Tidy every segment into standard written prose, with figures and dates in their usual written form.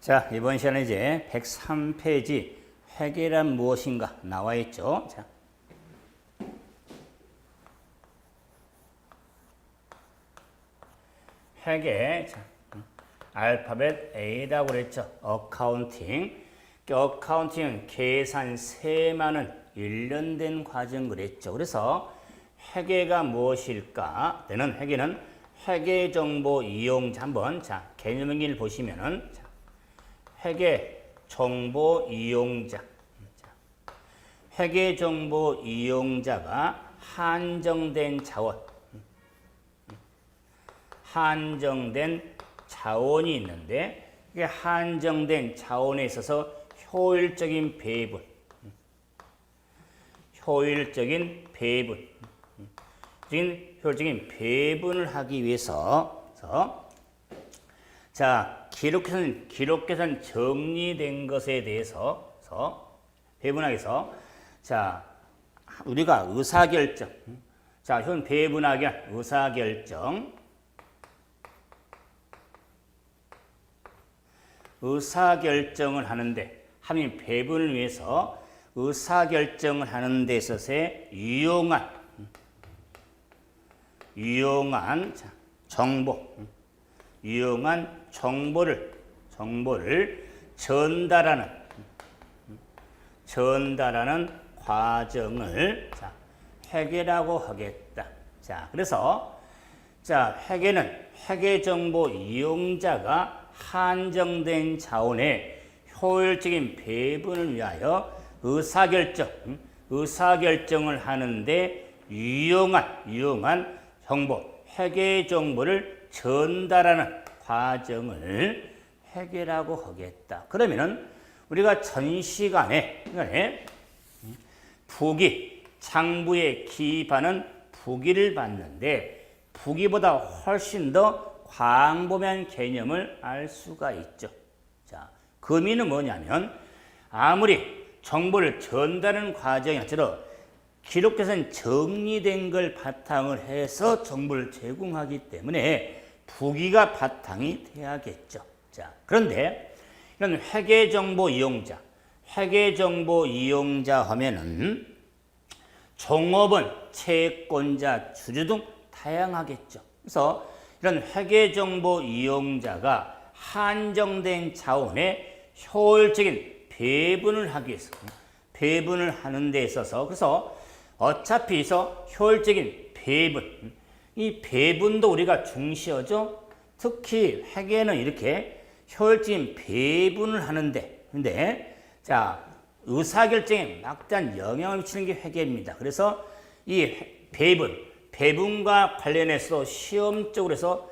자, 이번 시간에 이제 103페이지 회계란 무엇인가 나와 있죠. 자, 회계, 자, 알파벳 A라고 그랬죠. 어카운팅. 어카운팅은 계산 세많은 일련된 과정 그랬죠. 그래서 회계가 무엇일까? 때는 회계는 회계정보 이용자 한번 자 개념을 보시면은 자, 회계정보 이용자. 회계정보 이용자가 한정된 자원, 한정된 자원이 있는데 이게 한정된 자원에 있어서 효율적인 배분, 효율적인 배분을 하기 위해서 자 기록계산 정리된 것에 대해서 배분하기 위해서 자 우리가 의사결정, 자 현 배분하기 위한 의사결정을 하는데 하민 배분을 위해서 의사결정을 하는 데 있어서의 유용한 정보를 전달하는 과정을 자, 회계라고 하겠다. 자, 그래서 자, 회계는 회계정보 이용자가 한정된 자원의 효율적인 배분을 위하여 의사결정을 하는데 유용한 정보, 회계 정보를 전달하는 과정을 회계라고 하겠다. 그러면은 우리가 전 시간에 부기, 장부에 기입하는 부기를 봤는데 부기보다 훨씬 더 광범위한 개념을 알 수가 있죠. 자, 그 의미는 뭐냐면 아무리 정보를 전달하는 과정이 아니라 기록계산 정리된 걸 바탕을 해서 정보를 제공하기 때문에 부기가 바탕이 돼야겠죠. 자, 그런데 이런 회계정보 이용자 하면은 종업원, 채권자, 주주 등 다양하겠죠. 그래서 이런 회계정보 이용자가 한정된 자원의 효율적인 배분을 하기 위해서 배분을 하는 데 있어서 그래서 어차피 효율적인 배분, 이 배분도 우리가 중시하죠. 특히 회계는 이렇게 효율적인 배분을 하는데 근데 자 의사결정에 막대한 영향을 미치는 게 회계입니다. 그래서 이 배분과 관련해서 시험적으로 해서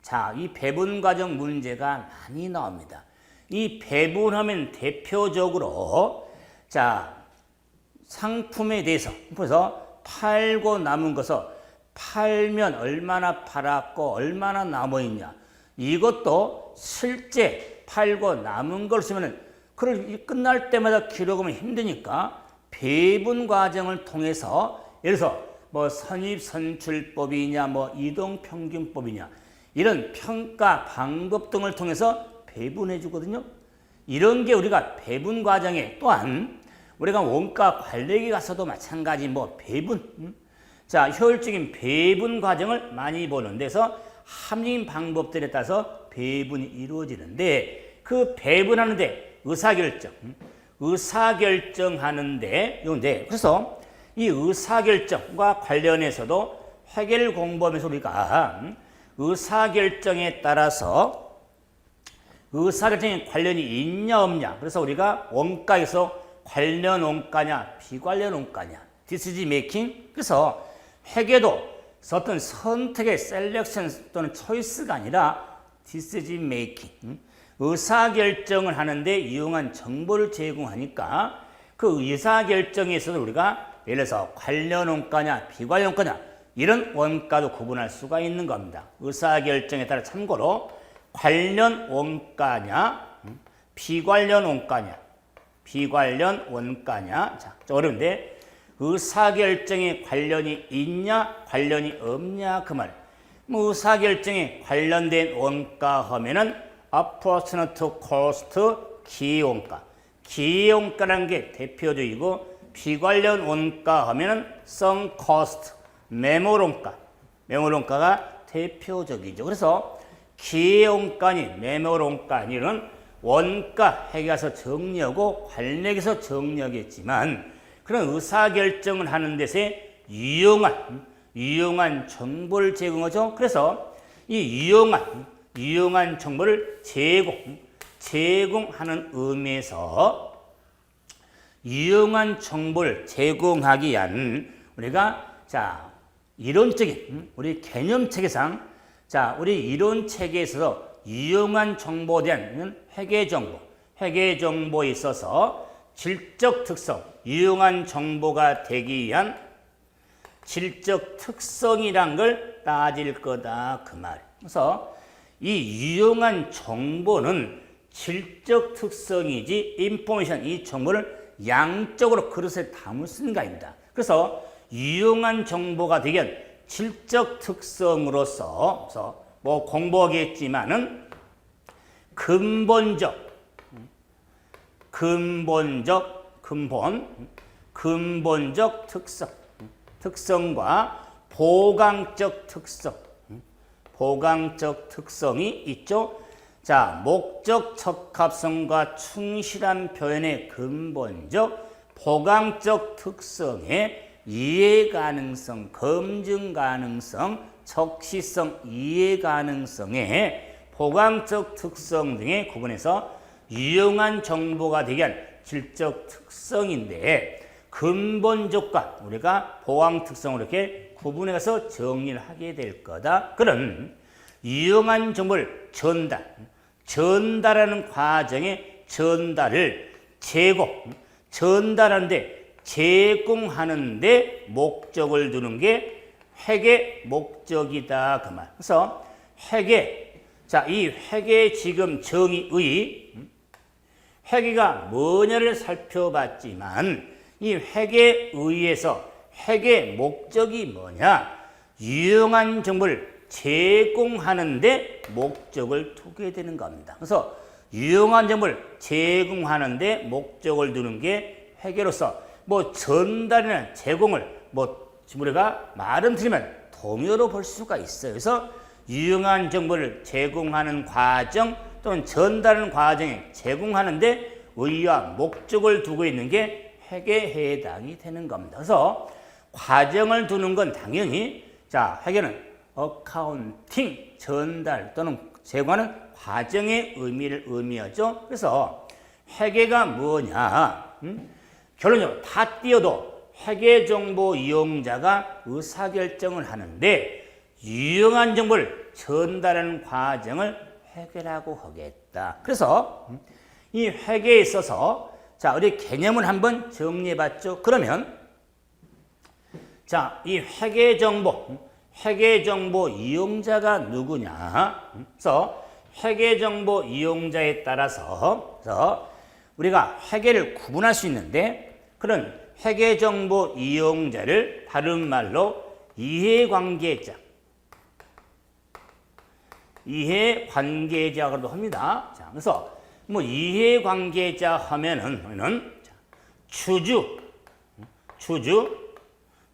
자, 이 배분 과정 문제가 많이 나옵니다. 이 배분하면 대표적으로 자, 상품에 대해서 그래서 팔고 남은 것을 팔면 얼마나 팔았고 얼마나 남아 있냐. 이것도 실제 팔고 남은 걸 쓰면은 그걸 끝날 때마다 기록하면 힘드니까 배분 과정을 통해서 예를 들어서 뭐 선입선출법이냐 뭐 이동평균법이냐 이런 평가 방법 등을 통해서 배분해 주거든요. 이런 게 우리가 배분 과정에 또한 우리가 원가 관리에 가서도 마찬가지 뭐 배분 자 효율적인 배분 과정을 많이 보는 데서 합리적인 방법들에 따라서 배분이 이루어지는데 그 배분하는데 의사결정하는데 요런데 그래서 이 의사결정과 관련해서도 회계를 공부하면서 우리가 의사결정에 따라서 의사결정에 관련이 있냐 없냐 그래서 우리가 원가에서 관련 원가냐 비관련 원가냐 디시전 메이킹 그래서 회계도 어떤 선택의 셀렉션 또는 초이스가 아니라 디시전 메이킹 의사결정을 하는데 유용한 정보를 제공하니까 그 의사결정에서도 우리가 예를 들어서 관련 원가냐 비관련 원가냐 이런 원가도 구분할 수가 있는 겁니다. 의사결정에 따라 참고로 관련 원가냐 비관련 원가냐 자, 어려운데 의사결정에 관련이 있냐 관련이 없냐 그 말. 뭐 의사결정에 관련된 원가 하면은 approximate cost 기원가. 기원가라는 게 대표적이고 비관련 원가 하면은 sunk cost 매몰원가. 매몰원가가 대표적이죠. 그래서 기원가니 매몰원가니는 원가 회계에서 정리하고 관리에서 정리하겠지만 그런 의사결정을 하는 데서 유용한 정보를 제공하죠. 그래서 이 유용한 정보를 제공하는 의미에서 유용한 정보를 제공하기 위한 우리가 이론적인 우리 개념체계상 우리 이론 체계에서 유용한 정보에 대한 회계 정보에 있어서 질적 특성, 유용한 정보가 되기 위한 질적 특성이란 걸 따질 거다 그 말. 그래서 이 유용한 정보는 질적 특성이지 인포메이션 이 정보를 양적으로 그릇에 담을 수 있는 게 아닙니다. 그래서 유용한 정보가 되기 위한 질적 특성으로서 뭐 공부하겠지만은 근본적 특성과 보강적 특성이 있죠. 목적 적합성과 충실한 표현의 근본적 보강적 특성의 이해 가능성, 검증 가능성, 적시성, 이해 가능성의 보강적 특성 등의 구분해서 유용한 정보가 되게 한 질적 특성인데 근본적과 우리가 보강 특성을 이렇게 구분해서 정리를 하게 될 거다. 그런 유용한 정보를 전달하는 과정의 전달을 제공하는데 목적을 두는 게 회계 목적이다 그 말. 그래서 회계, 이 회계 지금 정의의 회계가 뭐냐를 살펴봤지만 이 회계의에서 회계 목적이 뭐냐? 유용한 정보를 제공하는데 목적을 두게 되는 겁니다. 그래서 유용한 정보를 제공하는데 목적을 두는 게 회계로서 전달이나 제공을 우리가 말은 틀리면 동요로 볼 수가 있어요. 그래서 유용한 정보를 제공하는 과정 또는 전달하는 과정에 제공하는데 의의와 목적을 두고 있는 게 회계에 해당이 되는 겁니다. 그래서 과정을 두는 건 당연히 회계는 어카운팅, 전달 또는 제공하는 과정의 의미를 의미하죠. 그래서 회계가 뭐냐? 결론적으로 다 띄어도 회계정보 이용자가 의사결정을 하는데 유용한 정보를 전달하는 과정을 회계라고 하겠다. 그래서 이 회계에 있어서 우리 개념을 한번 정리해봤죠. 그러면 이 회계정보 이용자가 누구냐? 그래서 회계정보 이용자에 따라서 우리가 회계를 구분할 수 있는데 그런 회계정보 이용자를 다른 말로 이해관계자라고도 합니다. 그래서 이해관계자 하면은 주주,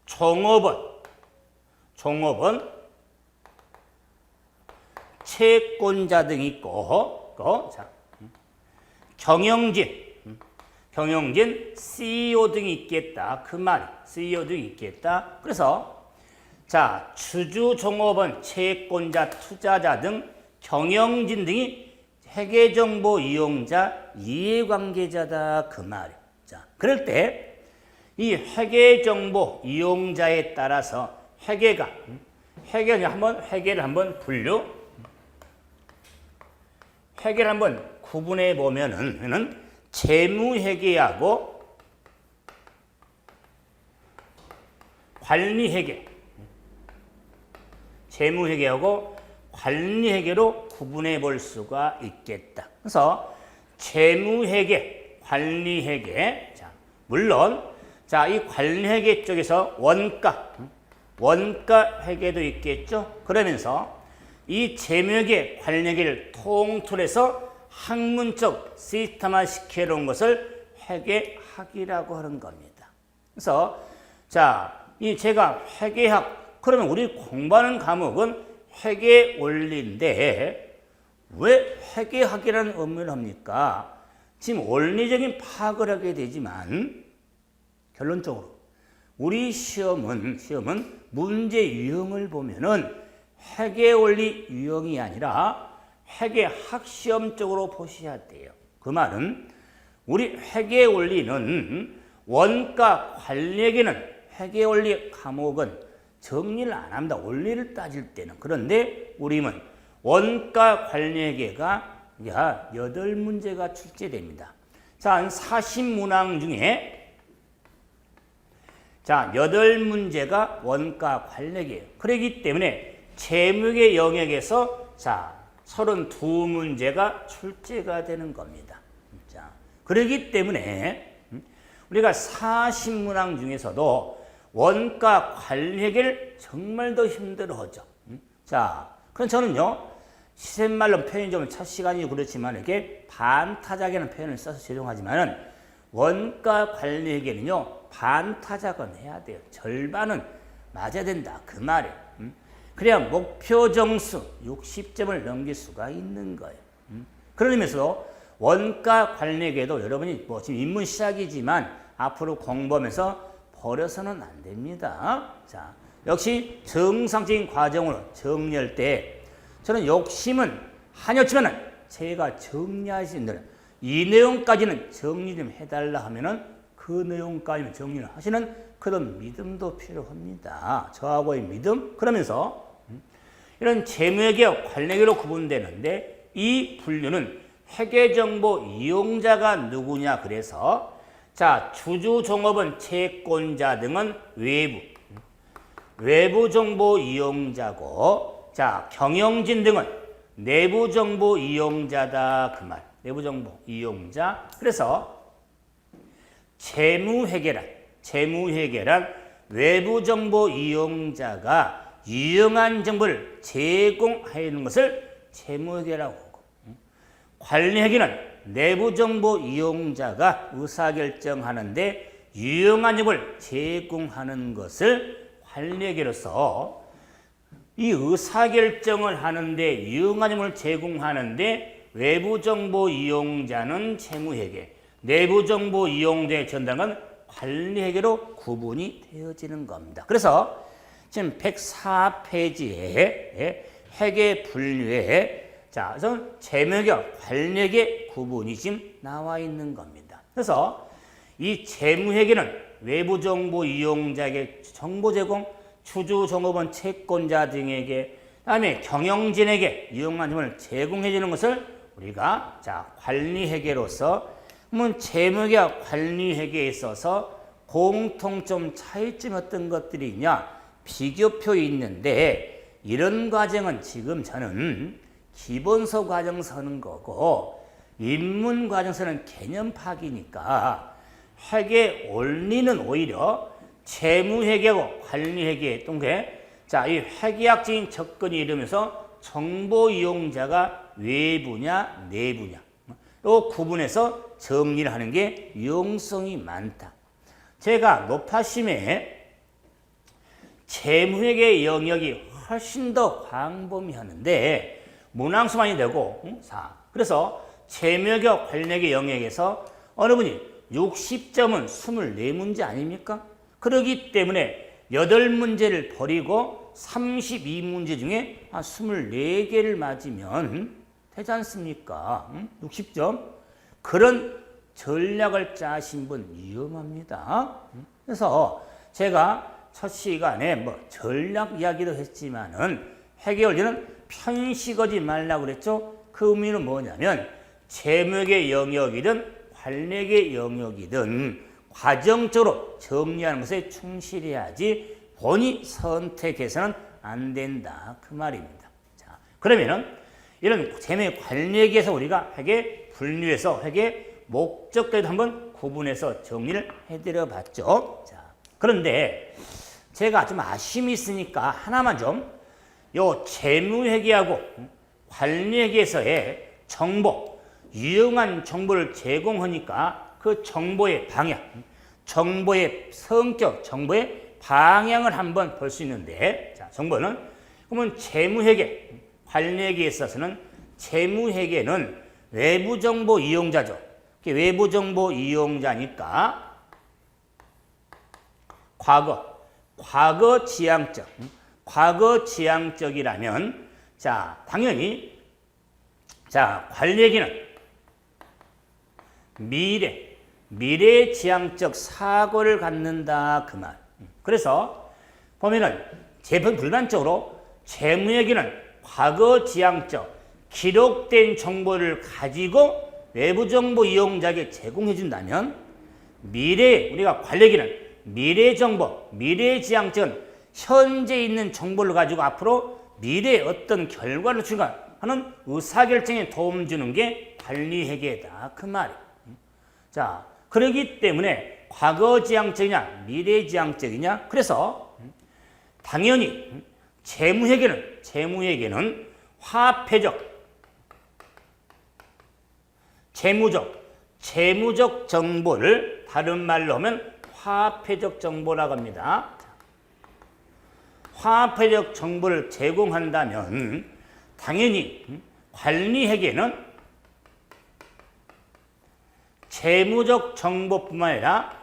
종업원, 채권자 등이 있고, 경영진, CEO 등이 있겠다. 그 말이 CEO 등이 있겠다. 그래서 주주, 종업원, 채권자, 투자자 등 경영진 등이 회계정보 이용자, 이해관계자다. 그 말이. 그럴 때 이 회계정보 이용자에 따라서 회계를 한번 구분해 보면은 재무회계하고 관리회계로 구분해 볼 수가 있겠다. 그래서 재무회계, 관리회계, 물론 이 관리회계 쪽에서 원가 회계도 있겠죠. 그러면서 이 재무회계 관리회계를 통틀어서 학문적 시스템화 시켜놓은 것을 회계학이라고 하는 겁니다. 그래서 자, 이 제가 회계학, 그러면 우리 공부하는 과목은 회계 원리인데 왜 회계학이라는 의미를 합니까? 지금 원리적인 파악을 하게 되지만 결론적으로 우리 시험은 문제 유형을 보면은 회계 원리 유형이 아니라 회계학 시험적으로 보셔야 돼요. 그 말은 우리 회계 원리는 원가 관리에게는 회계 원리 과목은 정리를 안 합니다. 원리를 따질 때는. 그런데 우리는 원가 관리회계가 8문제가 출제됩니다. 자, 한 40문항 중에 자, 8문제가 원가 관리회계예요. 그렇기 때문에 재무회 영역에서 자, 32문제가 출제가 되는 겁니다. 자, 그렇기 때문에 우리가 40문항 중에서도 원가 관리회계를 정말 더 힘들어하죠. 자, 그럼 저는요, 시샘말로 표현이 좀 첫 시간이 그렇지만 이렇게 반타작이라는 표현을 써서 죄송하지만은 원가 관리회계는요, 반타작은 해야 돼요. 절반은 맞아야 된다. 그 말이에요. 그래야 목표 점수 60점을 넘길 수가 있는 거예요. 그런 의미에서 원가 관리회계도 여러분이 뭐 지금 입문 시작이지만 앞으로 공부하면서 버려서는 안 됩니다. 자, 역시 정상적인 과정으로 정리할 때 저는 욕심은 한였지만은 제가 정리할 수 있는 이 내용까지는 정리 좀 해달라 하면은 그 내용까지는 정리를 하시는 그런 믿음도 필요합니다. 저하고의 믿음. 그러면서 이런 재무회계 관리회계로 구분되는데 이 분류는 회계정보 이용자가 누구냐 그래서 자, 주주종업원 채권자 등은 외부 정보 이용자고 자, 경영진 등은 내부 정보 이용자다 그 말. 내부 정보 이용자. 그래서 재무회계란 외부 정보 이용자가 유용한 정보를 제공하는 것을 재무회계라고 하고 관리회계는 내부 정보 이용자가 의사결정하는데 유용한 정보를 제공하는 것을 관리회계로서 이 의사결정을 하는데 유용한 정보를 제공하는데 외부 정보 이용자는 재무회계, 내부 정보 이용자의 전담은 관리회계로 구분이 되어지는 겁니다. 그래서 지금 104페이지에 회계 분류에 자, 그래서 재무회계, 관리회계 구분이 지금 나와 있는 겁니다. 그래서 이 재무회계는 외부 정보 이용자에게 정보 제공, 주주종업원 채권자 등에게, 그다음에 경영진에게 유용한 정보를 제공해 주는 것을 우리가 자, 관리회계로서 그러면 재무회계와 관리회계에 있어서 공통점 차이점이 어떤 것들이 있냐? 비교표 있는데 이런 과정은 지금 저는 기본서 과정 서는 거고 입문 과정서는 개념 파악이니까 회계 원리는 오히려 재무회계하고 관리회계의 동계 자, 이 회계학적인 접근이 이러면서 정보 이용자가 외부냐 내부냐 또 구분해서 정리를 하는 게 유용성이 많다. 제가 노파심에 재무회계 영역이 훨씬 더 광범위하는데 문항수만이 되고 그래서 재무회계 관리회계 영역에서 어느 분이 60점은 24문제 아닙니까? 그렇기 때문에 8문제를 버리고 32문제 중에 24개를 맞으면 되지 않습니까? 60점. 그런 전략을 짜신 분 위험합니다. 그래서 제가 첫 시간에 뭐 전략 이야기도 했지만은 회계 원리는 편식하지 말라고 그랬죠. 그 의미는 뭐냐면 재무회계 영역이든 관리회계 영역이든 과정적으로 정리하는 것에 충실해야지 본의 선택해서는 안 된다. 그 말입니다. 자, 그러면은 이런 재무회계 관리회계에서 우리가 회계 분류해서 회계 목적까지도 한번 구분해서 정리를 해드려 봤죠. 자, 그런데 제가 좀 아쉬움이 있으니까 하나만 좀 요 재무회계하고 관리회계에서의 정보, 유용한 정보를 제공하니까 그 정보의 방향, 정보의 성격, 정보의 방향을 한번 볼 수 있는데, 자, 정보는 그러면 재무회계, 관리회계에 있어서는 재무회계는 외부정보 이용자죠. 외부정보 이용자니까 과거 지향적, 과거 지향적이라면 자, 당연히 자, 관리회계는 미래 지향적 사고를 갖는다 그 말. 그래서 보면은 불만적으로 재무회계는 과거 지향적 기록된 정보를 가지고 외부 정보 이용자에게 제공해 준다면 우리가 관리회계는 미래 정보, 미래 지향적은 현재 있는 정보를 가지고 앞으로 미래에 어떤 결과를 추구하는 의사결정에 도움 주는 게 관리회계다 그 말이에요. 자, 그러기 때문에 과거 지향적이냐 미래 지향적이냐, 그래서 당연히 재무회계는 화폐적, 재무적 정보를 다른 말로 하면 화폐적 정보라고 합니다. 화폐적 정보를 제공한다면 당연히 관리회계는 재무적 정보뿐만 아니라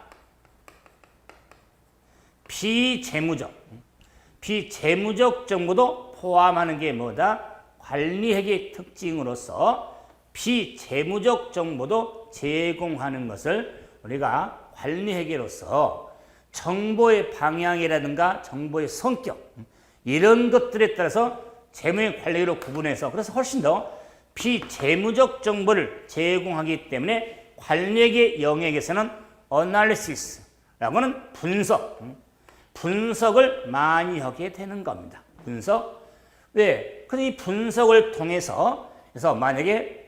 비재무적 정보도 포함하는 게 뭐다? 관리회계 특징으로서 비재무적 정보도 제공하는 것을 우리가 관리회계로서 정보의 방향이라든가 정보의 성격 이런 것들에 따라서 재무의 관리로 구분해서, 그래서 훨씬 더 비재무적 정보를 제공하기 때문에 관리회계 영역에서는 어널리시스라고 하는 분석을 많이 하게 되는 겁니다. 분석. 왜? 근데 이 분석을 통해서 그래서 만약에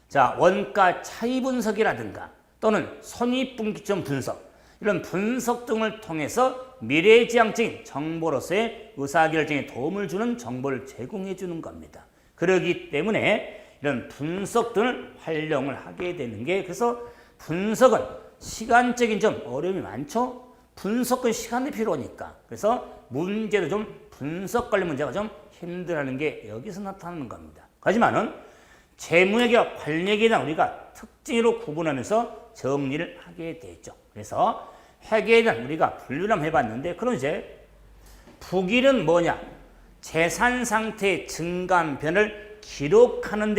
자, 원가 차이 분석이라든가 또는 손익분기점 분석, 이런 분석 등을 통해서 미래지향적인 정보로서의 의사결정에 도움을 주는 정보를 제공해 주는 겁니다. 그렇기 때문에 이런 분석 등을 활용을 하게 되는 게, 그래서 분석은 시간적인 좀 어려움이 많죠. 분석은 시간이 필요하니까. 그래서 문제도 좀 분석 관리 문제가 좀 힘들어하는 게 여기서 나타나는 겁니다. 하지만은 재무회계와 관리회계는 우리가 특징으로 구분하면서 정리를 하게 되죠. 그래서 회계에 대한 우리가 분류를 한번 해봤는데, 그럼 이제 부기는 뭐냐? 재산 상태의 증감변을 기록하는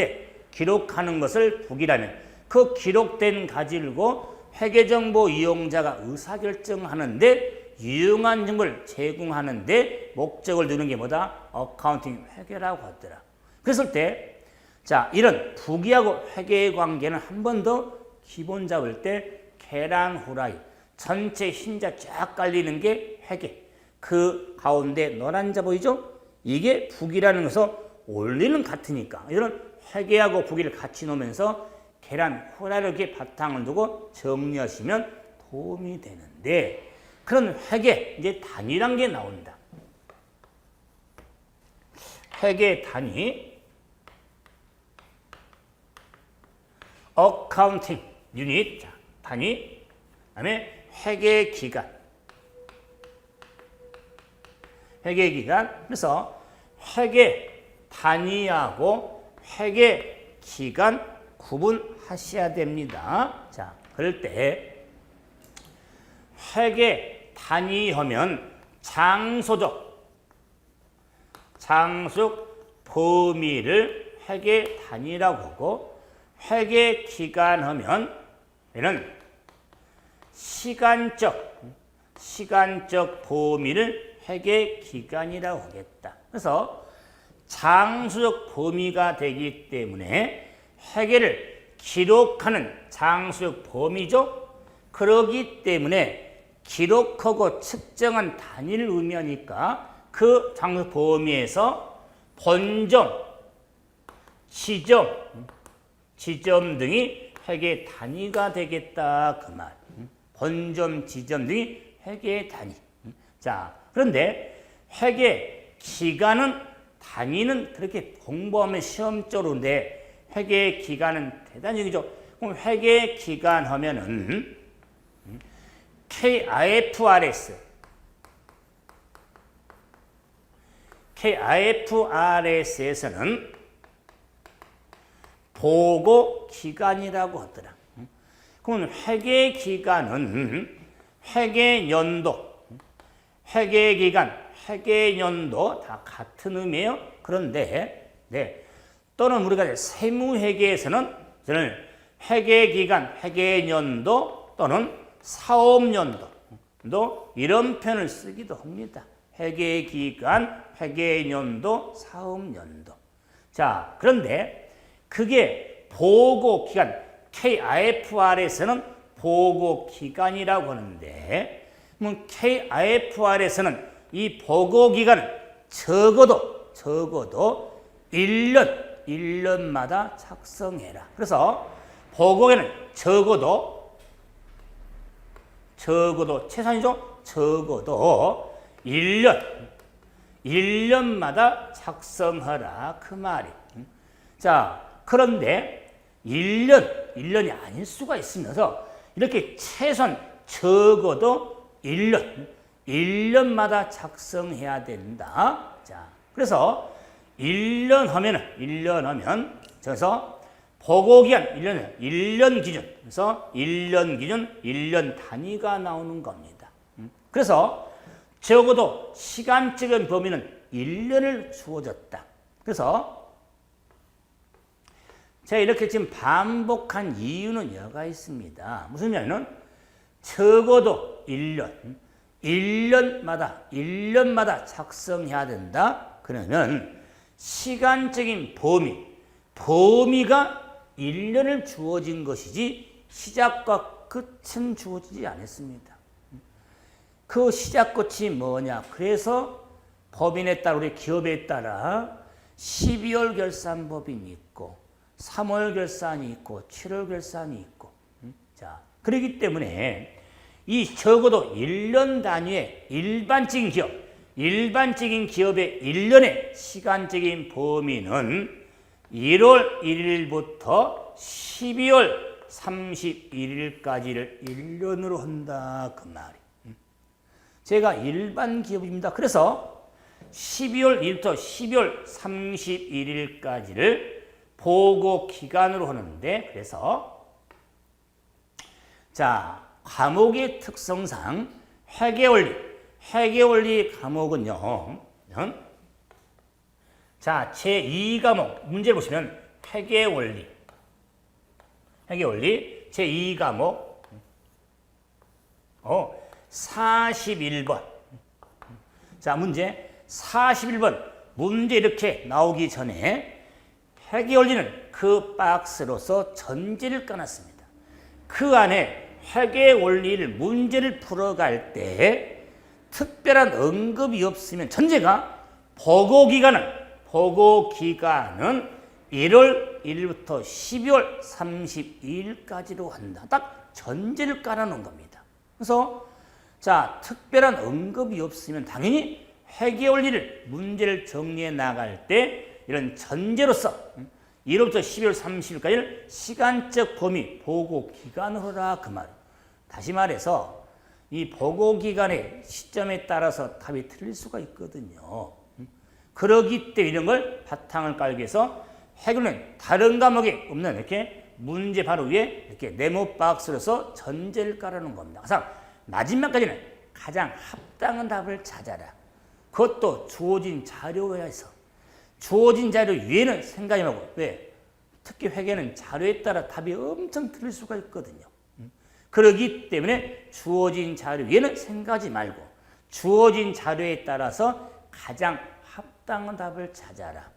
것을 부기라면 그 기록된 가지고 회계정보 이용자가 의사결정하는데 유용한 정보를 제공하는데 목적을 두는 게 뭐다? 어카운팅 회계라고 하더라. 그랬을 때 자, 이런 부기하고 회계의 관계는 한 번 더 기본 잡을 때 계란 후라이 전체 흰자 쫙 깔리는 게 회계, 그 가운데 노란 자 보이죠? 이게 부기라는 것은 원리는 같으니까 이런 회계하고 부기를 같이 놓으면서 계란 후라이를 이렇게 바탕을 두고 정리하시면 도움이 되는데, 그런 회계 이제 단위란 게 나온다. 회계 단위, 어카운팅 유닛 단위, 그다음에 회계 기간. 그래서 회계 단위하고 회계 기간 구분하셔야 됩니다. 자, 그럴 때 회계 단위하면 장소적 범위를 회계 단위라고 하고, 회계 기간 하면 얘는 시간적 범위를 회계 기간이라고 하겠다. 그래서 장수적 범위가 되기 때문에 회계를 기록하는 장수적 범위죠. 그러기 때문에 기록하고 측정한 단위를 의미하니까 그 장수적 범위에서 본점, 지점 등이 회계 단위가 되겠다 그 말. 본점, 지점 등이 회계 단위. 자, 그런데 회계 기간은 단위는 그렇게 공부하면 시험적으로인데 회계 기간은 대단히죠. 그럼 회계 기간 하면은 KIFRS에서는 보고 기간이라고 하더라. 그러면 회계 기간은 회계 연도, 회계 기간, 회계 연도 다 같은 의미예요. 그런데 또는 우리가 세무회계에서는 저는 회계 기간, 회계 연도 또는 사업연도 이런 표현을 쓰기도 합니다. 회계 기간, 회계 연도, 사업연도. 자, 그런데 그게 보고 기간, KIFR에서는 보고 기간이라고 하는데, 그럼 KIFR에서는 이 보고 기간은 적어도 1년마다 작성해라. 그래서 보고에는 적어도 최소한이죠. 적어도 1년마다 작성하라. 그 말이. 자, 그런데 1년이 아닐 수가 있으면서 이렇게 최소한 적어도 1년마다 작성해야 된다. 자, 그래서 1년 하면 그래서 보고기간 1년 기준. 그래서 1년 기준 1년 단위가 나오는 겁니다. 그래서 적어도 시간적인 범위는 1년을 주어졌다. 그래서 제가 이렇게 지금 반복한 이유는 여가 있습니다. 무슨 말이냐면 적어도 1년마다 작성해야 된다. 그러면 시간적인 범위가 1년을 주어진 것이지 시작과 끝은 주어지지 않았습니다. 그 시작 끝이 뭐냐? 그래서 법인에 따라 우리 기업에 따라 12월 결산법인이 있고 3월 결산이 있고 7월 결산이 있고 자, 그렇기 때문에 이 적어도 1년 단위의 일반적인 기업의 1년의 시간적인 범위는 1월 1일부터 12월 31일까지를 1년으로 한다. 그 말이. 제가 일반 기업입니다. 그래서 12월 1일부터 12월 31일까지를 보고 기간으로 하는데, 그래서 자, 과목의 특성상 회계원리 과목은요. 자, 제2과목 문제를 보시면 회계원리 제2과목 41번. 자, 문제 41번 문제 이렇게 나오기 전에 회계원리는 그 박스로서 전제를 까놨습니다. 그 안에 회계원리를 문제를 풀어갈 때 특별한 언급이 없으면 전제가 보고기간은 1월 1일부터 12월 31일까지로 한다. 딱 전제를 깔아놓은 겁니다. 그래서 자, 특별한 언급이 없으면 당연히 회계원리를 문제를 정리해 나갈 때 이런 전제로서 1월부터 12월 30일까지를 시간적 범위 보고 기간으로 하라. 그 말. 다시 말해서 이 보고 기간의 시점에 따라서 답이 틀릴 수가 있거든요. 그러기 때문에 이런 걸 바탕을 깔기 위해서 회계는 다른 과목에 없는 이렇게 문제 바로 위에 이렇게 네모 박스로서 전제를 깔아놓은 겁니다. 그래서 마지막까지는 가장 합당한 답을 찾아라. 그것도 주어진 자료에서 주어진 자료 위에는 생각이 나고, 왜? 특히 회계는 자료에 따라 답이 엄청 틀릴 수가 있거든요. 그렇기 때문에 주어진 자료 위에는 생각하지 말고 주어진 자료에 따라서 가장 합당한 답을 찾아라.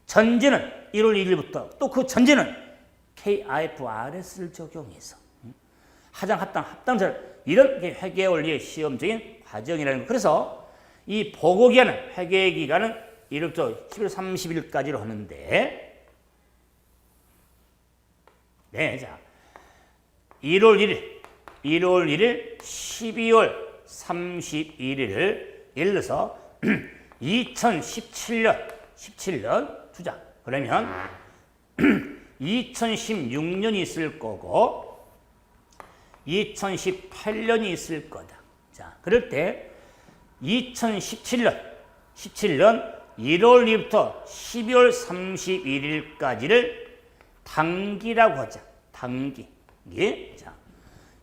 전제는 1월 1일부터 또 그 전제는 KIFRS를 적용해서 가장 합당자료, 이런 회계원리의 시험적인 과정이라는 거. 그래서 이 보고기간은 회계기간은 1월부터 12월 30일까지로 하는데, 네, 자, 1월 1일, 12월 31일을 예를 들어서 2017년 주자. 그러면 2016년이 있을 거고 2018년이 있을 거다. 자, 그럴 때 2017년 1월 2일부터 12월 31일까지를 당기라고 하자. 당기. 예? 자,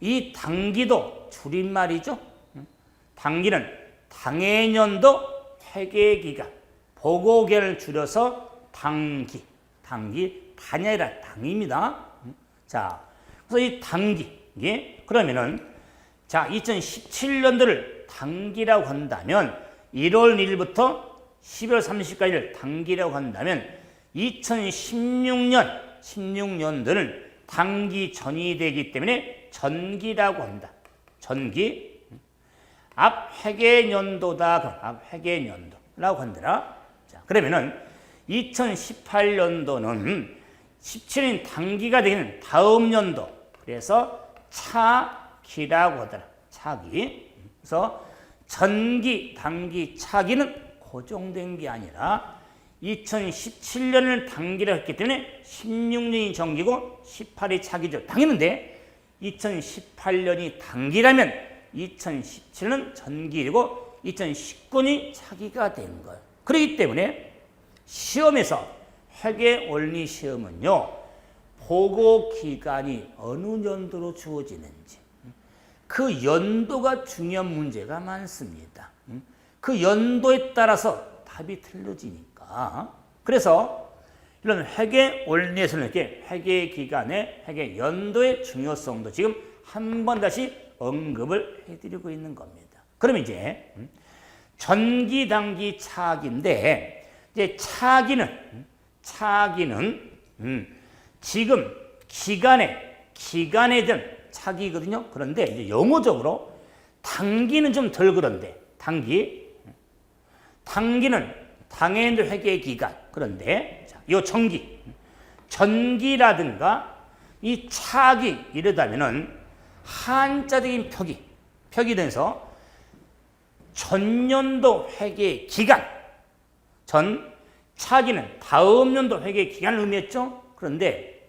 이 당기도 줄임말이죠. 당기는 당해년도 회계기간, 보고기간을 줄여서 당기. 당이 아니라 당입니다. 자, 그래서 이 당기. 예? 그러면은 자, 2017년도를 당기라고 한다면 1월 1일부터 12월 30일까지를 당기라고 한다면 2016년도는 당기 전이 되기 때문에 전기라고 한다. 전기. 앞 회계년도다. 그럼 앞 회계년도라고 한다. 자, 그러면은 2018년도는 17년 당기가 되는 다음 연도. 그래서 차기라고 하더라. 차기. 그래서 전기, 당기, 차기는 고정된 게 아니라 2017년을 당기라 했기 때문에 16년이 전기고 18이 차기죠. 당했는데 2018년이 당기라면 2017은 전기이고 2019년이 차기가 된 거예요. 그렇기 때문에 시험에서 회계 원리 시험은요, 보고 기간이 어느 연도로 주어지는지 그 연도가 중요한 문제가 많습니다. 그 연도에 따라서 답이 틀려지니까. 그래서 이런 회계 원리에서는 이렇게 회계 기간의 회계 연도의 중요성도 지금 한 번 다시 언급을 해드리고 있는 겁니다. 그럼 이제 전기, 당기, 차기인데 이제 차기는 지금 기간에 대한 차기거든요. 그런데 이제 영어적으로 당기는 좀 덜 그런데 당기는 당해년도 회계 기간. 그런데 자, 요 전기라든가 이 차기 이러다면은 한자적인 표기 돼서 전년도 회계 기간. 차기는 다음 연도 회계 기간을 의미했죠. 그런데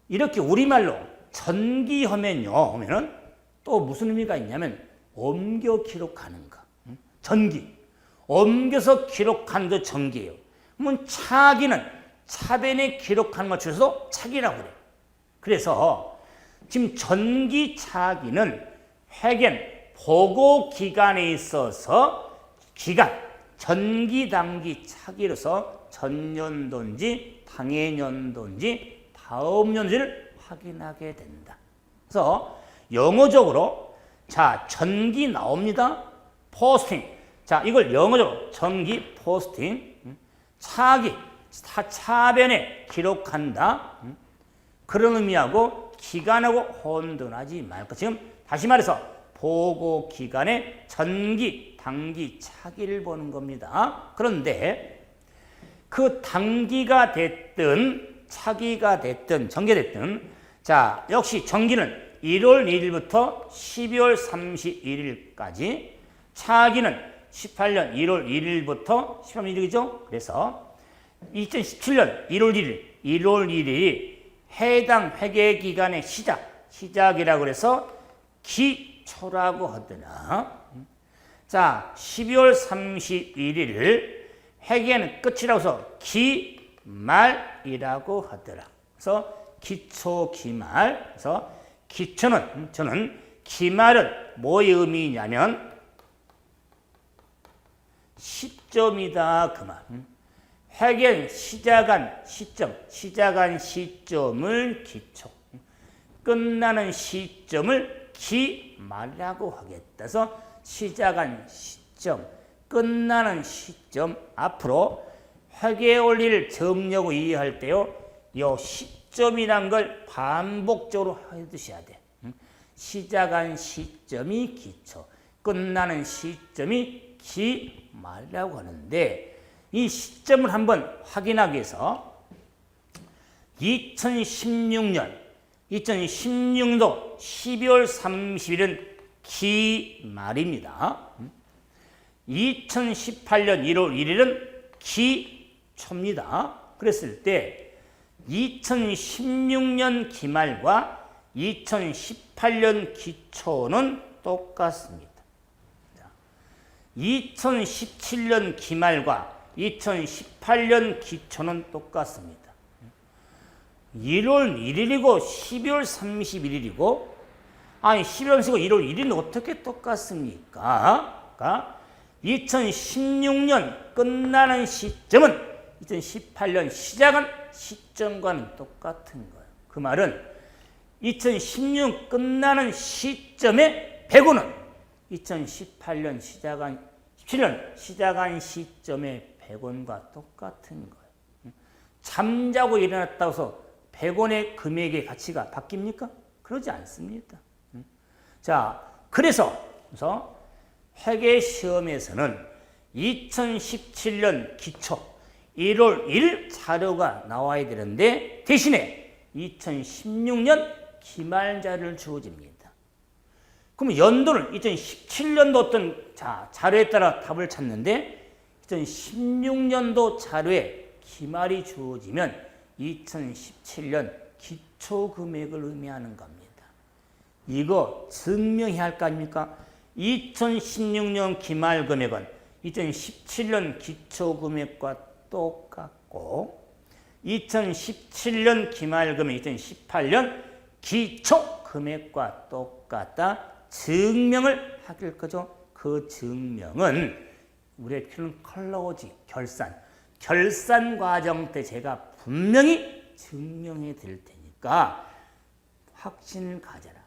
이렇게 우리말로 전기하면은 또 무슨 의미가 있냐면 옮겨 기록하는 거. 전기. 옮겨서 기록한 거 전기예요. 그러면 차기는 차변에 기록한 것 줄여서 차기라고 그래요. 그래서 지금 전기 차기는 회계 보고 기간에 있어서 전기, 당기, 차기로서 전년도인지 당해년도인지 다음 년도를 확인하게 된다. 그래서 영어적으로 자, 전기 나옵니다. 포스팅. 자, 이걸 영어적으로 전기 포스팅. 차기. 차변에 기록한다. 그런 의미하고 기간하고 혼돈하지 말고 지금 다시 말해서 보고 기간에 전기, 당기, 차기를 보는 겁니다. 그런데 그 당기가 됐든 차기가 됐든 전개됐든 자, 역시 전기는 1월 1일부터 12월 31일까지 차기는 18년 1월 1일부터 13일 1일이죠. 그래서 2017년 1월 1일이 해당 회계기간의 시작이라고 해서 기초라고 하더라. 자, 12월 31일을 회계는 끝이라고 해서 기말이라고 하더라. 그래서 기초, 기말. 그래서 저는 기말은 뭐의 의미냐면 시점이다 그 말. 회계는 시작한 시점을 기초, 끝나는 시점을 기말이라고 하겠다. 그래서 시작한 시점, 끝나는 시점 앞으로 회계 원리를 정리하고 이해할 때요, 이 시점이란 걸 반복적으로 해두셔야 돼. 시작한 시점이 기초, 끝나는 시점이 기말이라고 하는데 이 시점을 한번 확인하기 위해서 2016년 2016도 12월 30일은 기말입니다. 2018년 1월 1일은 기초입니다. 그랬을 때 2016년 기말과 2018년 기초는 똑같습니다. 2017년 기말과 2018년 기초는 똑같습니다. 1월 1일이고 12월 31일이고 아니 12월 31일 1월 1일은 어떻게 똑같습니까? 그러니까 2016년 끝나는 시점은 2018년 시작한 시점과는 똑같은 거예요. 그 말은 2016년 끝나는 시점의 100원은 2018년 시작한 17년 시작한 시점의 100원과 똑같은 거예요. 잠자고 일어났다고 해서 100원의 금액의 가치가 바뀝니까? 그러지 않습니다. 자, 그래서 회계 시험에서는 2017년 기초 1월 1일 자료가 나와야 되는데 대신에 2016년 기말 자료를 주어집니다. 그럼 연도는 2017년도 어떤 자료에 따라 답을 찾는데 2016년도 자료에 기말이 주어지면 2017년 기초 금액을 의미하는 겁니다. 이거 증명해야 할 거 아닙니까? 2016년 기말 금액은 2017년 기초 금액과 똑같고 2017년 기말 금액 2018년 기초 금액과 똑같다. 증명을 하길 거죠. 그 증명은 우리가 필요한 클로즈 결산 과정 때 제가 분명히 증명해 드릴 테니까 확신을 가져라.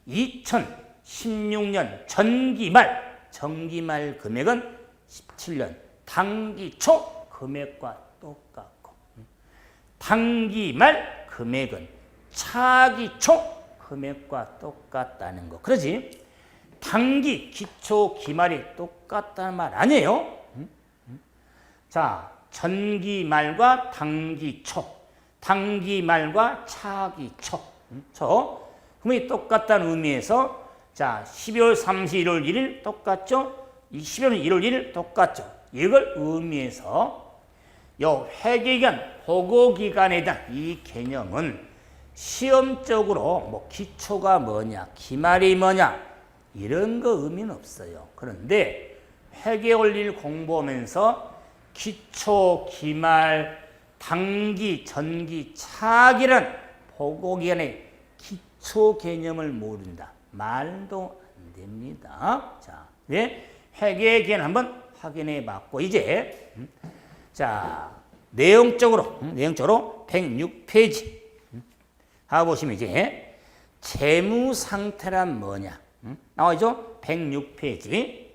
2016년 정기말 금액은 17년 당기초 금액과 똑같고 당기말 금액은 차기초 금액과 똑같다는 거. 그러지? 당기, 기초, 기말이 똑같다는 말 아니에요? 자, 전기말과 당기초, 당기말과 차기초. 그러면 똑같다는 의미에서 자, 12월 30일 1월 1일 똑같죠? 12월 1월 1일 똑같죠? 이걸 의미해서 요 회계기간, 보고기간에 대한 이 개념은 시험적으로 뭐 기초가 뭐냐, 기말이 뭐냐 이런 거 의미는 없어요. 그런데 회계 원리를 공부하면서 기초, 기말, 당기, 전기, 차기란 보고기간의 기초 개념을 모른다. 말도 안 됩니다. 자, 회계기간 한번 확인해 봤고 이제 내용적으로 106페이지 가보시면 이제 재무 상태란 뭐냐 나와있죠? 106페이지.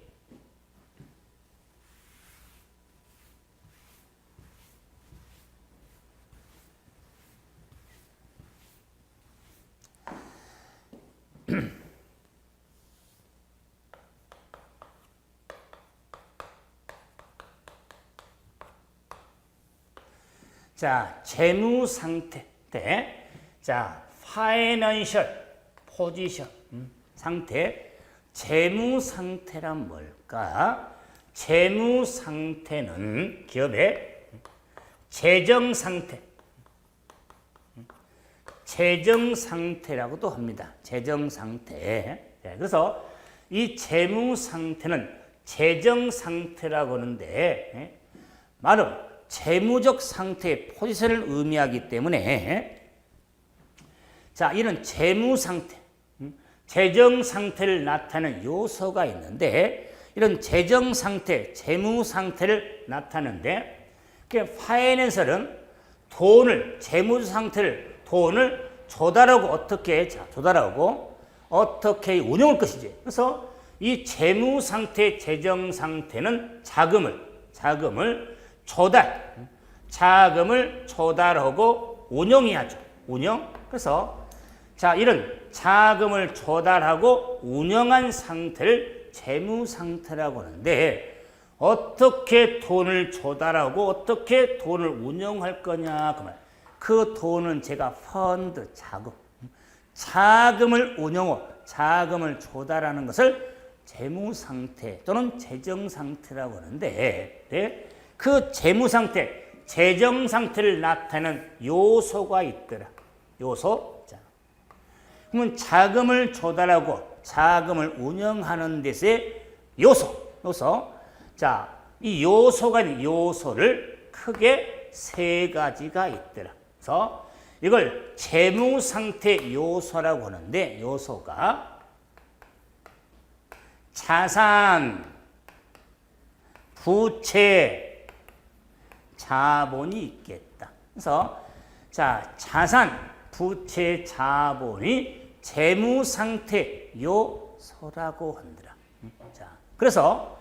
자, 재무 상태 때 파이낸셜 포지션 상태, 재무 상태란 뭘까? 재무 상태는 기업의 재정 상태라고도 합니다. 재정 상태. 그래서 이 재무 상태는 재정 상태라고 하는데 말은 재무적 상태의 포지션을 의미하기 때문에 자, 이런 재무 상태, 재정 상태를 나타내는 요소가 있는데 이런 재정 상태, 재무 상태를 나타내는데 파이낸셜은 돈을, 재무 상태를 돈을 조달하고 어떻게 운영할 것이지. 그래서 이 재무 상태, 재정 상태는 자금을 조달하고 운영해야죠. 그래서 이런 자금을 조달하고 운영한 상태를 재무 상태라고 하는데 어떻게 돈을 조달하고 어떻게 돈을 운영할 거냐 그 돈은 제가 펀드, 자금을 운영하고 자금을 조달하는 것을 재무 상태 또는 재정 상태라고 하는데 네? 그 재무 상태, 재정 상태를 나타내는 요소가 있더라. 요소. 자, 그러면 자금을 조달하고 자금을 운영하는 데서의 요소. 자, 이 요소가 있는 요소를 크게 세 가지가 있더라. 그래서 이걸 재무 상태 요소라고 하는데 요소가 자산, 부채, 자본이 있겠다. 그래서 자, 자산, 부채, 자본이 재무 상태 요소라고 한다. 자, 그래서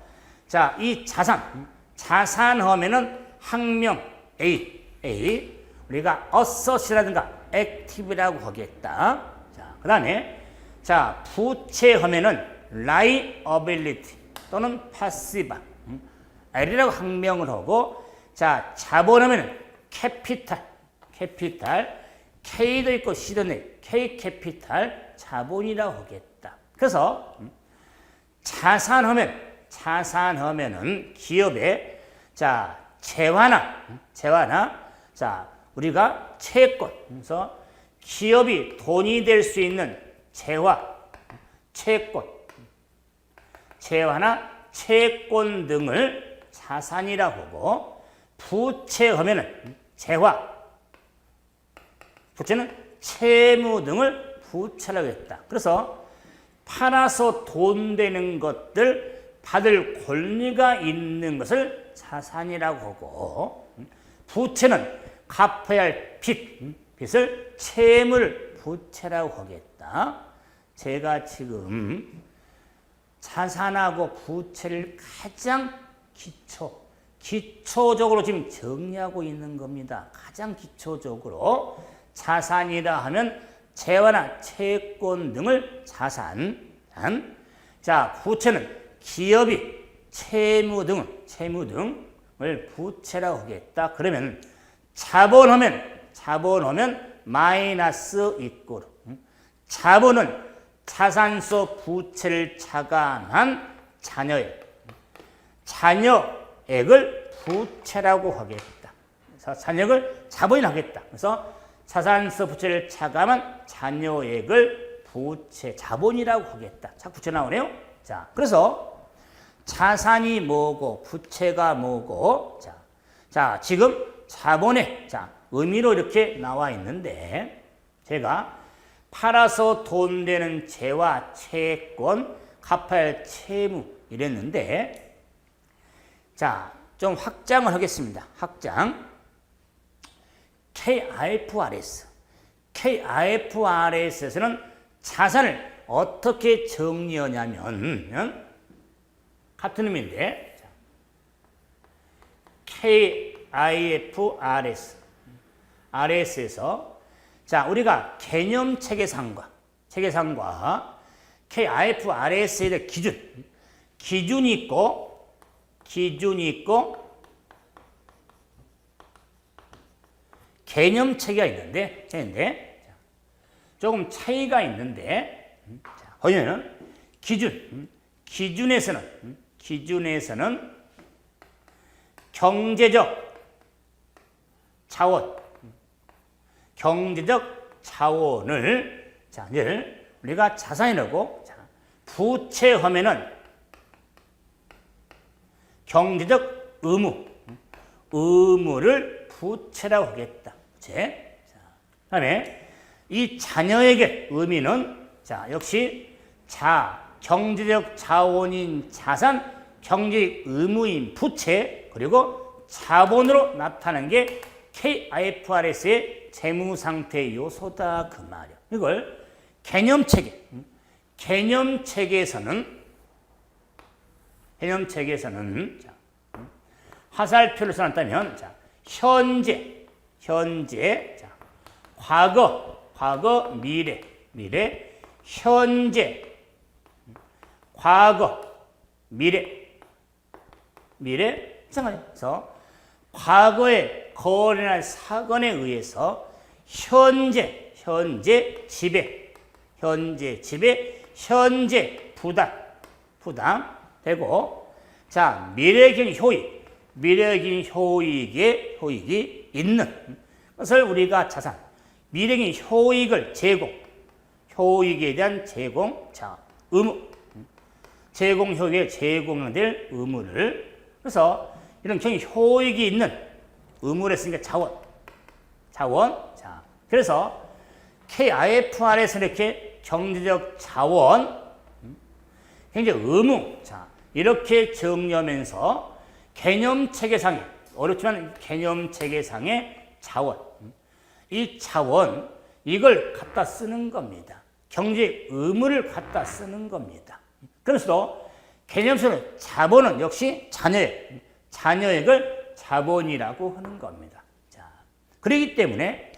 자, 이 자산 하면은 학명 A 우리가 asset이라든가 active라고 하겠다. 자, 그다음에 자, 부채 하면은 liability 또는 passive L이라고 학명을 하고 자, 자본하면 캐피탈 K도 있고 C도 있네. K 캐피탈 자본이라고 하겠다. 그래서 자산하면은 기업의 자, 재화나 자, 우리가 채권. 그래서 기업이 돈이 될 수 있는 채권, 재화나 채권 등을 자산이라고 하고 부채하면은 부채는 채무 등을 부채라고 했다. 그래서 팔아서 돈 되는 것들 받을 권리가 있는 것을 자산이라고 하고 부채는 갚아야 할 빚을 채물 부채라고 하겠다. 제가 지금 자산하고 부채를 가장 기초적으로 지금 정리하고 있는 겁니다. 가장 기초적으로 자산이라 하면 재화나 채권 등을 자산. 자, 부채는 기업이 채무 등을 부채라고 하겠다. 그러면 자본하면 마이너스 이꼬르. 자본은 자산소 부채를 차감한 자녀액을 부채라고 하겠다. 그래서 자녀액을 자본이라고 하겠다. 그래서 자산소 부채를 차감한 자녀액을 자본이라고 하겠다. 자, 부채 나오네요. 자, 그래서 자산이 뭐고 부채가 뭐고 자, 지금 자본의 의미로 이렇게 나와 있는데 제가 팔아서 돈 되는 재화, 채권, 갚아야 할 채무 이랬는데 자, 좀 확장을 하겠습니다. 확장. KIFRS에서는 자산을 어떻게 정리하냐면 같은 의미인데 KIFRS에서 자, 우리가 개념 체계상과 KIFRS에 대한 기준이 있고 개념 체계가 있는데 조금 차이가 있는데 보면은 기준에서는 경제적 자원을 늘 우리가 자산이라고 부채하면은 경제적 의무를 부채라고 하겠다. 그다음에 이 자녀에게 의미는 역시 경제적 자원인 자산, 경제적 의무인 부채, 그리고 자본으로 나타나는 게 KIFRS의 재무 상태 요소다 그 말이야. 이걸 개념 체계에서는 화살표를 써놨다면 현재, 과거, 미래, 현재, 과거, 미래. 그래서 과거의 거래나 사건에 의해서 현재 지배, 현재 부담되고, 자, 미래적인 효익, 미래적인 효익이 있는 것을 우리가 자산, 미래적인 효익을 효익에 대한 제공, 자, 의무, 제공 효익에 제공될 의무를, 그래서 이런 경영 효익이 있는 의무를 했으니까 자원, 자, 그래서 KIFR에서 이렇게 경제적 자원, 굉장히 의무, 자, 이렇게 정리하면서 개념체계상에, 어렵지만 개념체계상의 자원, 이 자원, 이걸 갖다 쓰는 겁니다. 경제 의무를 갖다 쓰는 겁니다. 그래서 개념적으로 자본은 역시 자녀액을 자본이라고 하는 겁니다. 자, 그렇기 때문에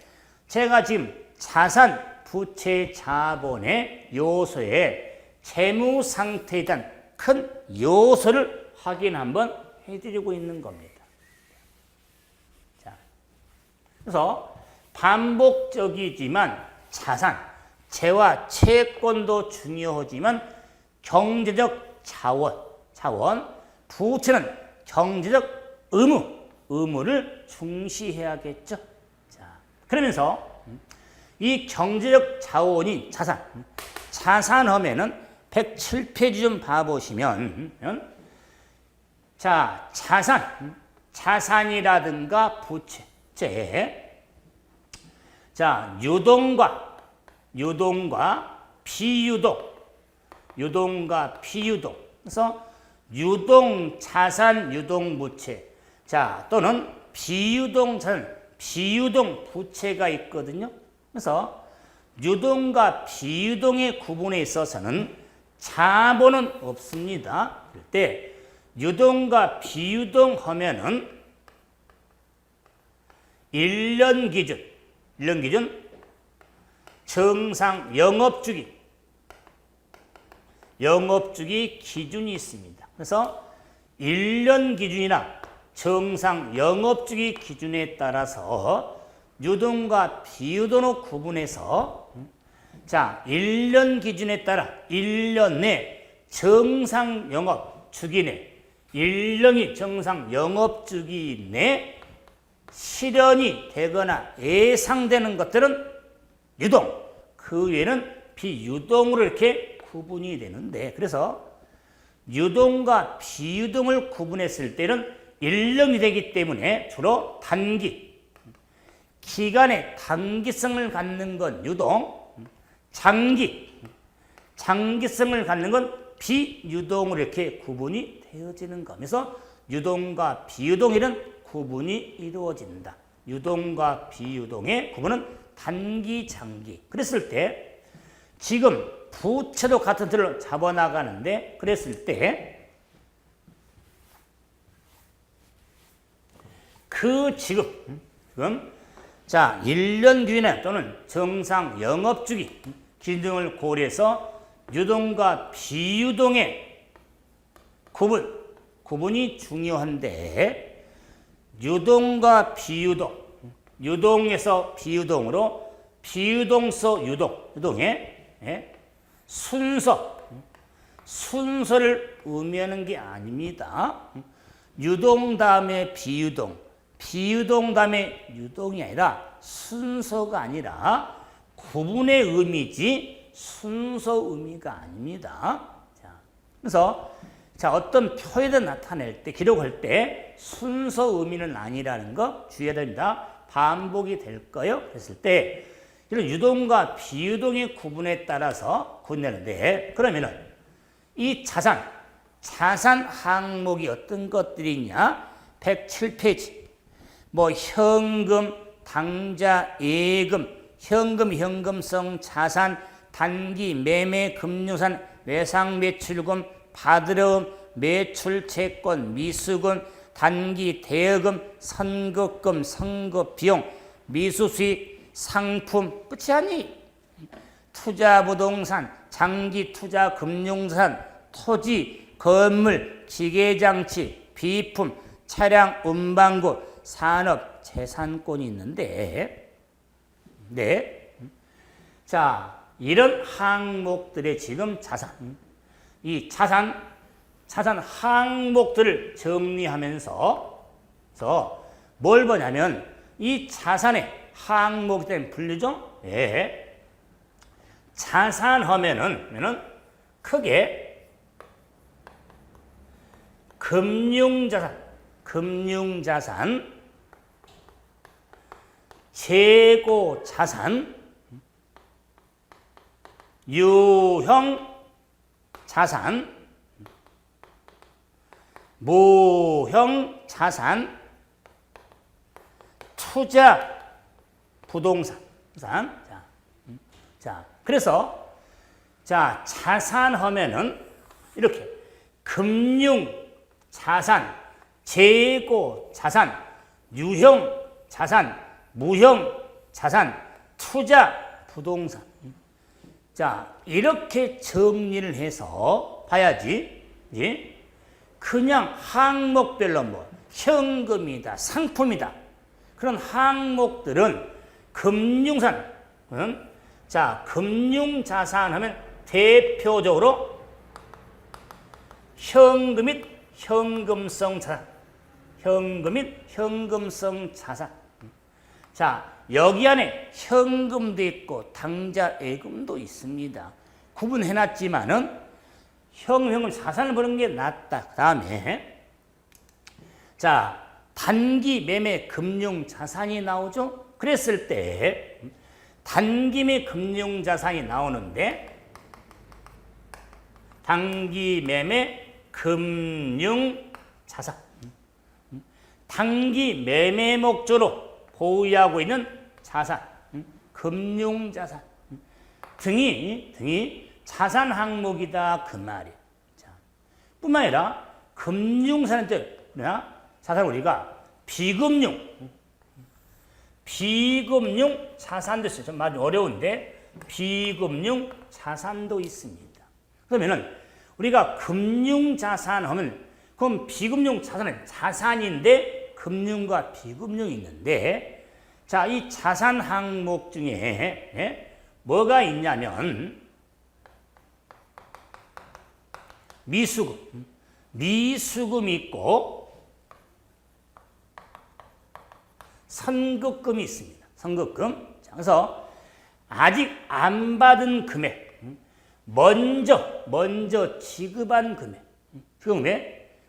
제가 지금 자산, 부채, 자본의 요소에 재무 상태에 대한 큰 요소를 확인 한번 해드리고 있는 겁니다. 자, 그래서 반복적이지만 자산, 재와 채권도 중요하지만 경제적 자원, 부채는 경제적 의무를 중시해야겠죠. 자, 그러면서 이 경제적 자원인 자산 하면은 107페이지 좀 봐보시면, 자, 자산이라든가 부채, 자, 유동과 비유동. 그래서 유동 자산, 유동 부채. 자, 또는 비유동 자산, 비유동 부채가 있거든요. 그래서 유동과 비유동의 구분에 있어서는 자본은 없습니다. 그럴 때 유동과 비유동 하면은 1년 기준 정상 영업주기 기준이 있습니다. 그래서 1년 기준이나 정상 영업주기 기준에 따라서 유동과 비유동을 구분해서, 자, 1년 기준에 따라 1년 내 정상 영업주기 내 1년이 정상 영업주기 내 실현이 되거나 예상되는 것들은 유동, 그 외에는 비유동으로 이렇게 구분이 되는데, 그래서 유동과 비유동을 구분했을 때는 1년이 되기 때문에 주로 기간의 단기성을 갖는 건 유동, 장기성을 갖는 건 비유동으로 이렇게 구분이 되어지는 거면서 유동과 비유동에는 구분이 이루어진다. 유동과 비유동의 구분은 단기, 장기. 그랬을 때 지금 부채도 같은 틀로 잡아나가는데, 그랬을 때 지금 자, 1년 기준에 또는 정상 영업주기 기준을 고려해서 유동과 비유동의 구분이 중요한데, 유동과 비유동, 유동에서 비유동으로 비유동서 유동의 순서를 의미하는 게 아닙니다. 유동 다음에 비유동 다음에 유동이 아니라 순서가 아니라 구분의 의미지 순서 의미가 아닙니다. 자, 그래서 어떤 표에다 나타낼 때, 기록할 때 순서 의미는 아니라는 거 주의해야 됩니다. 반복이 될 거예요. 그랬을 때 이런 유동과 비유동의 구분에 따라서 구분되는데, 그러면은 이 자산 항목이 어떤 것들이 있냐? 107페이지. 뭐 현금, 당좌, 예금, 현금성 자산, 단기, 매매, 금융산, 외상 매출금, 받으러움, 매출 채권, 미수금, 단기, 대여금, 선거금, 선거비용, 미수수익, 상품, 끝이 아니. 투자부동산, 장기투자 금융산, 토지, 건물, 기계장치, 비품, 차량, 운반구, 산업, 재산권이 있는데, 자, 이런 항목들의 지금 이 자산 자산 항목들을 정리하면서 뭘 보냐면 이 자산의 항목이 된 분류죠. 예. 자산하면은 크게 금융자산, 재고자산, 유형자산, 무형자산, 투자 부동산. 자, 그래서 자산하면은 이렇게 금융 자산, 재고 자산, 유형 자산, 무형 자산, 투자 부동산. 자, 이렇게 정리를 해서 봐야지. 예? 그냥 항목별로 뭐 현금이다, 상품이다. 그런 항목들은 금융산. 금융자산 하면 대표적으로 현금 및 현금성 자산. 현금 및 현금성 자산. 자, 여기 안에 현금도 있고 당좌예금도 있습니다. 구분해놨지만은 현금 자산을 보는 게 낫다. 그 다음에 단기 매매 금융 자산이 나오죠. 그랬을 때 단기 매매 금융 자산이 나오는데 단기 매매 금융 자산, 단기 매매 목적으로 보유하고 있는 자산, 금융 자산 등이 자산 항목이다 그 말이에요. 뿐만 아니라 금융산은 자산 우리가 비금융 자산도 있어요. 좀 많이 어려운데 비금융 자산도 있습니다. 그러면은 우리가 금융 자산 하면 그럼 비금융 자산은 자산인데 금융과 비금융이 있는데 이 자산 항목 중에 뭐가 있냐면 미수금 있고 선급금이 있습니다. 선급금. 그래서 아직 안 받은 금액, 먼저 지급한 금액.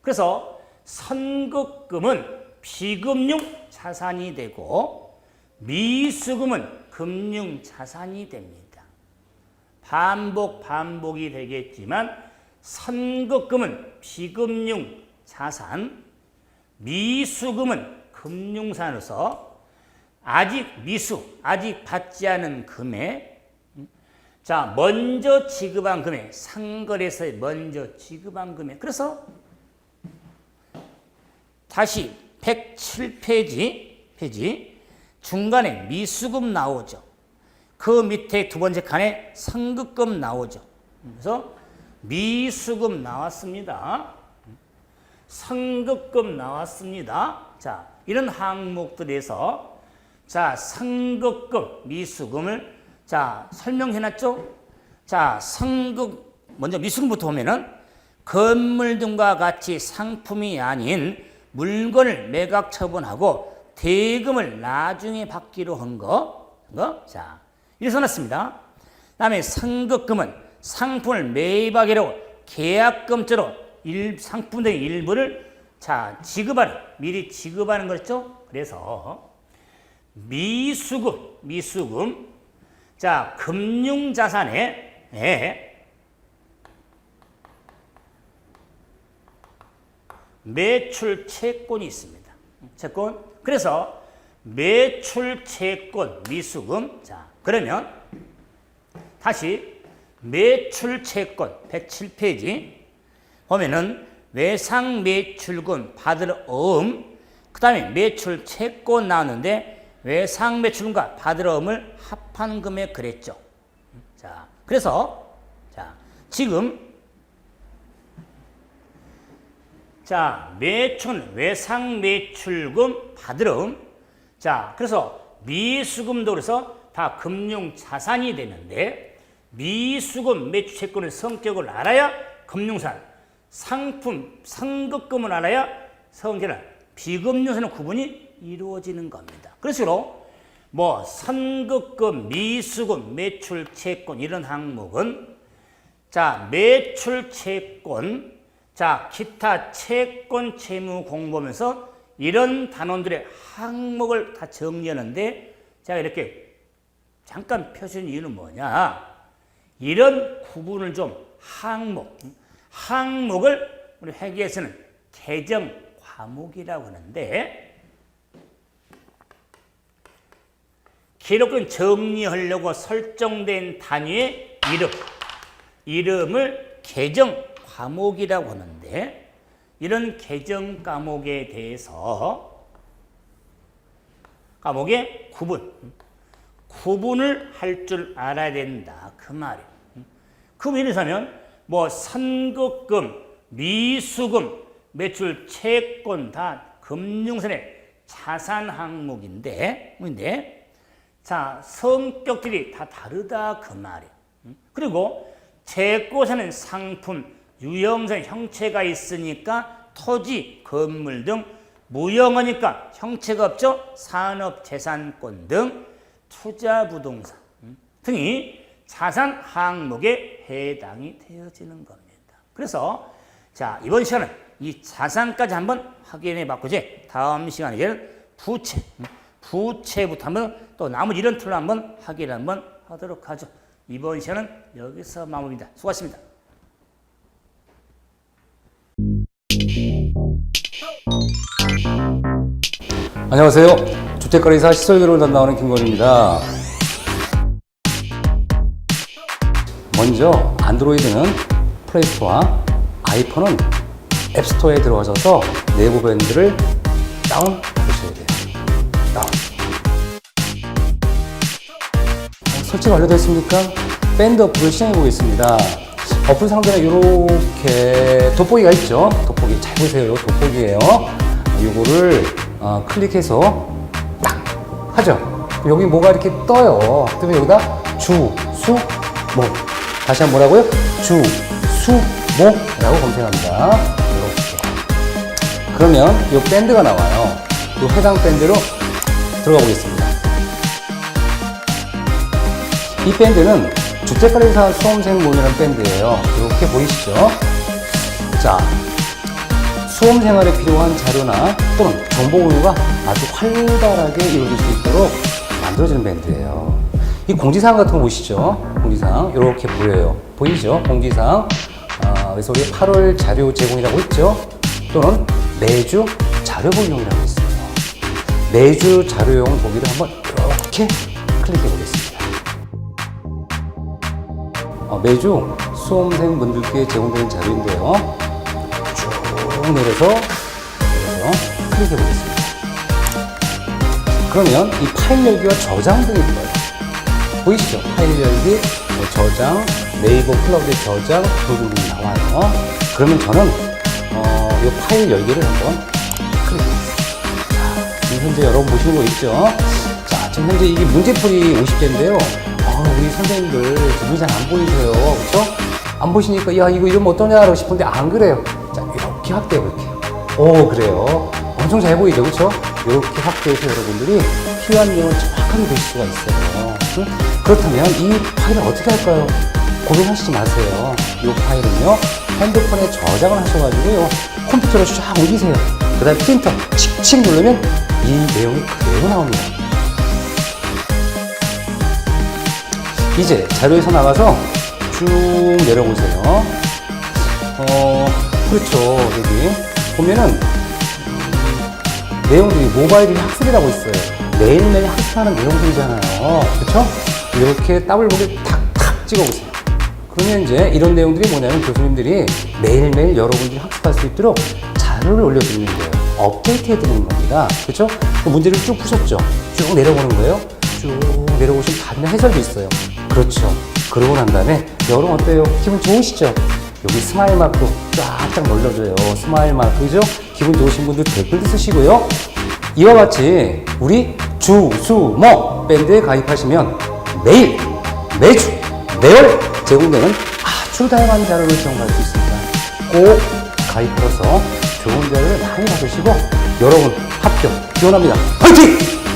그래서 선급금은 비금융 자산이 되고 미수금은 금융 자산이 됩니다. 반복이 되겠지만 선급금은 비금융 자산, 미수금은 금융산으로서 아직 받지 않은 금액, 먼저 지급한 금액, 상거래소에 먼저 지급한 금액. 그래서 다시 107페이지 중간에 미수금 나오죠. 그 밑에 두 번째 칸에 선급금 나오죠. 그래서 미수금 나왔습니다. 선급금 나왔습니다. 이런 항목들에서 선급금, 미수금을 설명해놨죠. 먼저 미수금부터 보면은 건물 등과 같이 상품이 아닌 물건을 매각 처분하고 대금을 나중에 받기로 한 거. 이렇게 써놨습니다. 그 다음에 선급금은 상품을 매입하기로 계약금죄로 상품 등 일부를 미리 지급하는 거죠. 그래서 미수금, 금융자산에 매출 채권이 있습니다. 채권. 그래서 매출 채권, 미수금. 그러면 다시 매출 채권 107페이지 보면은 외상 매출금 받을 어음, 그 다음에 매출 채권 나오는데 외상 매출금과 받을 어음을 합한 금액 그랬죠. 그래서 지금 매출 외상 매출금 받을 어음. 그래서 미수금도 그래서 다 금융 자산이 되는데 미수금 매출 채권의 성격을 알아야 금융산, 상품, 선급금을 알아야 성질은 비금 요소는 구분이 이루어지는 겁니다. 그럴수록 뭐 선급금, 미수금, 매출 채권 이런 항목은 자 매출 채권, 자 기타 채권 채무 공부하면서 이런 단원들의 항목을 다 정리하는데 제가 이렇게 잠깐 펴준 이유는 뭐냐? 이런 구분을 좀 항목을 우리 회계에서는 계정 과목이라고 하는데 기록은 정리하려고 설정된 단위의 이름을 계정 과목이라고 하는데 이런 계정 과목에 대해서 과목의 구분을 할 줄 알아야 된다 그 말이에요. 그 예를 들자면 뭐 선급금, 미수금, 매출 채권 다 금융선의 자산 항목인데 자 성격들이 다 다르다 그 말이에요. 그리고 채권에는 상품, 유형상 형체가 있으니까 토지, 건물 등 무형하니까 형체가 없죠. 산업재산권 등 투자부동산 등이 자산 항목에 해당이 되어지는 겁니다. 그래서 자 이번 시간은 이 자산까지 한번 확인해 봤고 이제 다음 시간에는 부채부터 한번 또 나머지 이런 틀로 한번 확인을 한번 하도록 하죠. 이번 시간은 여기서 마무리입니다. 수고하셨습니다. 안녕하세요. 주택거래사 시설교육을 담당하는 김건희입니다. 먼저 안드로이드는 플레이스토어와 아이폰은 앱스토어에 들어가셔서 네이버 밴드를 다운하셔야 돼요. 설치 완료됐습니까? 밴드 어플을 시행해 보겠습니다. 어플 상단에 이렇게 돋보기가 있죠. 돋보기 잘 보세요. 이거 돋보기예요. 이거를 클릭해서 딱 하죠. 여기 뭐가 이렇게 떠요. 그러면 여기다 주, 수, 모. 다시 한번 뭐라고요? 주, 수, 모라고 검색합니다. 이렇게. 그러면 이 밴드가 나와요. 이 해당 밴드로 들어가 보겠습니다. 이 밴드는 주택관리사 수험생 모임이라는 밴드예요. 이렇게 보이시죠? 자, 수험 생활에 필요한 자료나 또는 정보 공유가 아주 활발하게 이루어질 수 있도록 만들어지는 밴드예요. 이 공지사항 같은 거 보시죠? 공지사항 이렇게 보여요. 보이죠? 공지사항. 그래서 우리 8월 자료 제공이라고 있죠? 또는 매주 자료 볼용이라고 있어요. 매주 자료용 보기를 한번 이렇게 클릭해 보겠습니다. 매주 수험생분들께 제공되는 자료인데요. 쭉 내려서 클릭해 보겠습니다. 그러면 이 파일 열기와 저장 등이 있어요. 보이시죠? 파일 열기, 저장, 네이버 클라우드의 저장, 그런 부분이 나와요. 그러면 저는 이 파일 열기를 한번 클릭해보겠습니다. 자, 지금 현재 여러분 보시는 거 있죠? 자, 지금 현재 이게 문제풀이 50개인데요. 우리 선생님들 눈이 잘 안 보이세요. 그렇죠? 안 보시니까 야 이거 이러면 어떠냐라고 싶은데 안 그래요. 자, 이렇게 확대해 볼게요. 오, 그래요. 엄청 잘 보이죠? 그렇죠? 이렇게 확대해서 여러분들이 필요한 내용을 정확하게 보실 수가 있어요. 응? 그렇다면 이 파일을 어떻게 할까요? 고민하시지 마세요. 이 파일은요, 핸드폰에 저장을 하셔가지고요, 컴퓨터로 쫙 옮기세요. 그 다음에 프린터 칙칙 누르면 이 내용이 그대로 나옵니다. 이제 자료에서 나가서 쭉 내려보세요. 그렇죠. 여기 보면은 내용들이 모바일 학습이라고 있어요. 매일매일 학습하는 내용들이잖아요. 그렇죠? 이렇게 더블보기 탁탁 찍어보세요. 그러면 이제 이런 내용들이 뭐냐면 교수님들이 매일매일 여러분들이 학습할 수 있도록 자료를 올려드리는 거예요. 업데이트 해드리는 겁니다. 그렇죠? 그 문제를 쭉 푸셨죠? 쭉 내려보는 거예요. 쭉 내려보시면 다른 해설도 있어요. 그렇죠. 그러고 난 다음에 여러분 어때요? 기분 좋으시죠? 여기 스마일 마크 쫙쫙 눌러줘요. 스마일 마크, 그죠? 기분 좋으신 분들 댓글도 쓰시고요. 이와 같이 우리 주, 수, 모 밴드에 가입하시면 매일, 매주, 매월 제공되는 아주 다양한 자료를 제공할 수 있습니다. 꼭 가입하셔서 좋은 대를 많이 받으시고 여러분 합격 기원합니다. 화이팅!